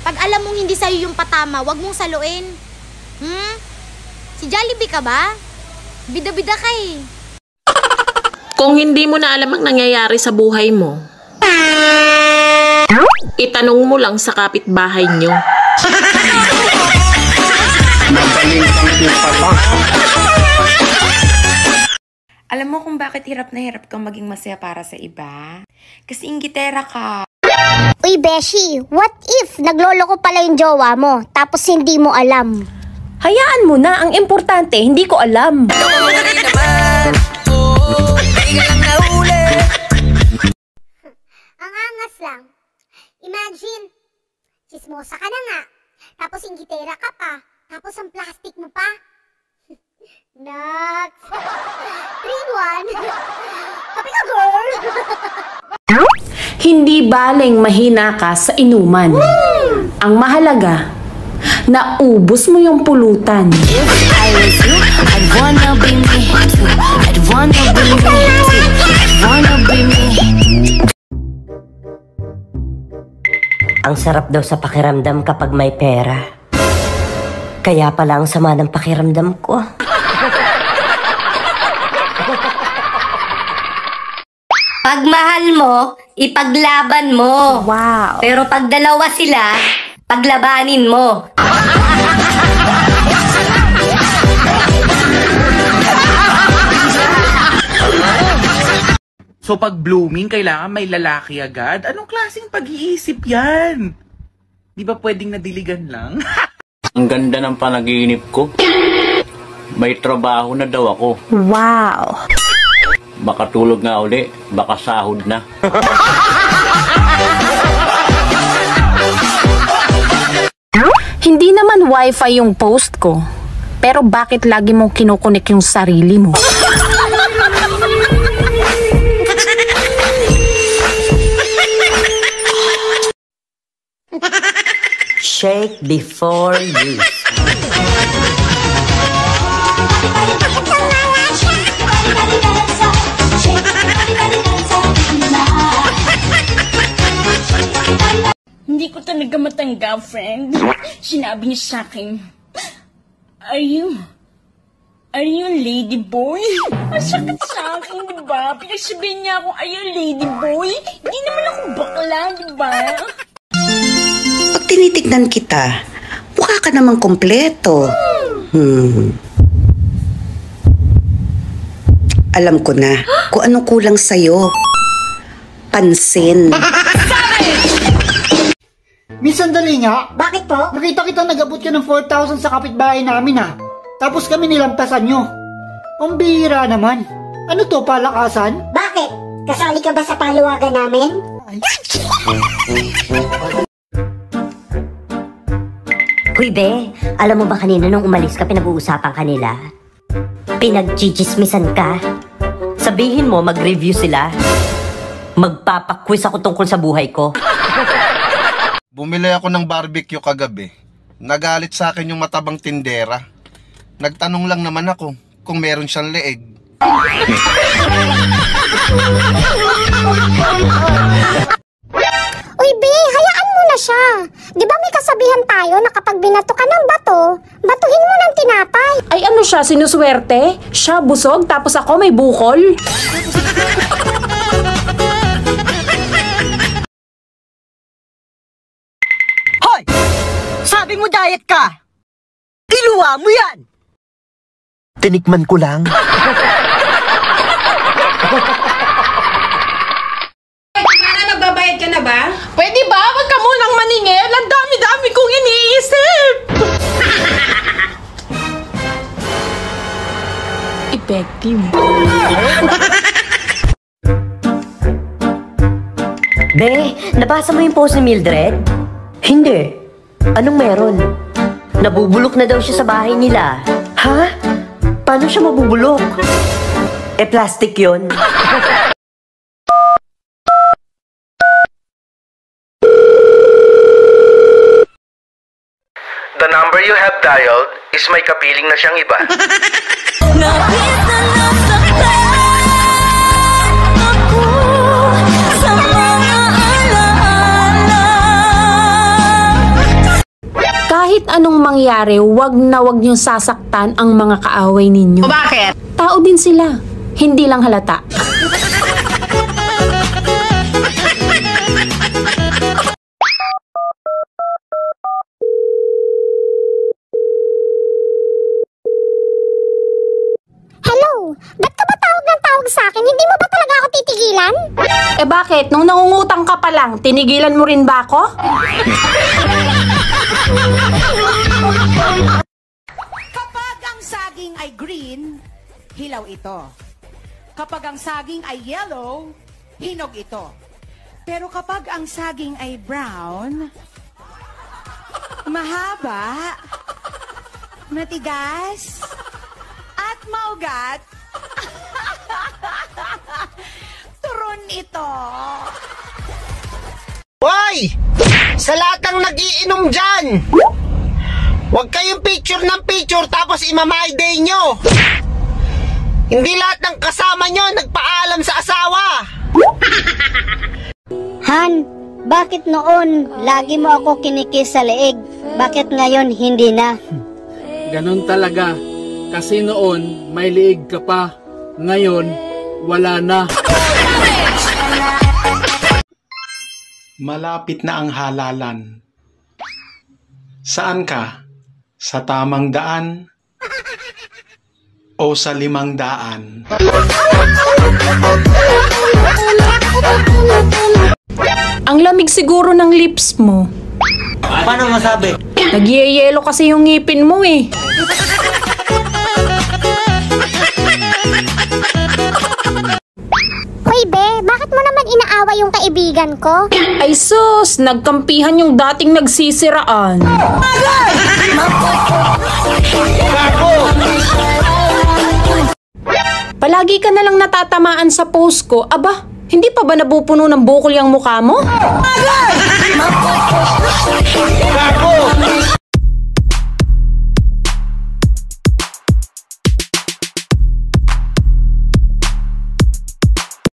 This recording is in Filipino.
Pag alam mong hindi sa'yo yung patama, wag mong saluin. Si Jollibee ka ba? Bida-bida ka eh. Kung hindi mo na alam ang nangyayari sa buhay mo, itanong mo lang sa kapitbahay nyo. Alam mo kung bakit hirap na hirap kang maging masaya para sa iba? Kasi inggitera ka. Uy, Beshi, what if nagloloko pala yung jowa mo, tapos hindi mo alam? Hayaan mo na, ang importante, hindi ko alam. Ang angas lang. Imagine, chismosa ka na nga, tapos inggitera ka pa, tapos ang plastic mo pa. Nuts! 3-in-1! Kapi ka, girl! Hindi baling mahina ka sa inuman. Ang mahalaga, naubos mo yung pulutan. If I was you, I'd wanna be me. I'd wanna be me. I'd wanna be me. Ang sarap daw sa pakiramdam kapag may pera. Kaya pala ang sama ng pakiramdam ko. Pag mahal mo, ipaglaban mo. Wow. Pero pag dalawa sila, paglabanin mo. So pag blooming, kailangan may lalaki agad? Anong klaseng pag-iisip yan? Di ba pwedeng nadiligan lang? Ang ganda ng panaginip ko. May trabaho na daw ako. Wow. Baka tulog nga uli, baka sahod na. Hindi naman wifi yung post ko. Pero bakit lagi mong kinukunik yung sarili mo? Shake before use. Hindi ko talaga matanggap, friend. Sinabi niya sa akin, Are you lady boy? Ang sakit sa akin, di ba? Pinagsabihin niya ako, are you lady boy? Hindi naman ako bakla, di ba? Pag tinitignan kita, mukha ka namang kompleto. Alam ko na kung anong kulang sa'yo. Pansin. Miss, sandali nga. Bakit po? Nakita kita nag-abot ka ng 4,000 sa kapitbahay namin ha. Tapos kami nilampasan nyo. Ang bihira naman. Ano to, palakasan? Bakit? Kasali ka ba sa paluwagan namin? Huy, be, alam mo ba kanina nung umalis ka, pinag-uusapan kanila? Pinag-chichismisan ka? Sabihin mo, mag-review sila. Magpapakwis ako tungkol sa buhay ko. Bumili ako ng barbecue kagabi. Nagalit sa akin yung matabang tindera. Nagtanong lang naman ako kung meron siyang leeg. Uy, Be, hayaan mo na siya. Di ba may kasabihan tayo na kapag binato ka ng bato, batuhin mo ng tinapay? Ay ano siya, sinuswerte? Siya busog, tapos ako may bukol? Hoy! Sabi mo diet ka! Iluwa mo yan! Tinikman ko lang. Magbabayad ka na ba? Pwede ba? Wag ka munang maningil. Ang dami-dami kong iniisip. Effective. Be, nabasa mo yung post ni Mildred? Hindi. Anong meron? Nabubulok na daw siya sa bahay nila. Ha? Paano siya mabubulok? Eh, plastic yun. The number you have dialed is may kapiling na siyang iba. Kahit anong mangyari, wag na wag niyong sasaktan ang mga kaaway ninyo. Bakit? Tao din sila, hindi lang halata. Hello? Ba't ka ba tawag ng tawag sa akin? Hindi mo ba talaga ako titigilan? Eh bakit? Nung nangungutang ka pa lang, tinigilan mo rin ba ako? Kapag ang saging ay green, hilaw ito. Kapag ang saging ay yellow, hinog ito. Pero kapag ang saging ay brown, mahaba, matigas, at maugat, turon ito. Hoy! Sa lahat ng nagiinom dyan! Huwag kayong picture ng picture tapos imamay day nyo! Hindi lahat ng kasama nyo nagpaalam sa asawa! Han, bakit noon lagi mo ako kinikis sa leeg? Bakit ngayon hindi na? Ganon talaga. Kasi noon may liig ka pa. Ngayon, wala na. Malapit na ang halalan. Saan ka? Sa tamang daan? O sa 500? Ang lamig siguro ng lips mo. Paano masabi? Nagyeyelo kasi yung ngipin mo eh. Hoy be, bakit mo naman inaawa yung kaibigan ko? Ay sus, nagkampihan yung dating nagsisiraan. Palagi ka na lang natatamaan sa post ko. Aba, hindi pa ba nabupuno ng bukol yung mukha mo?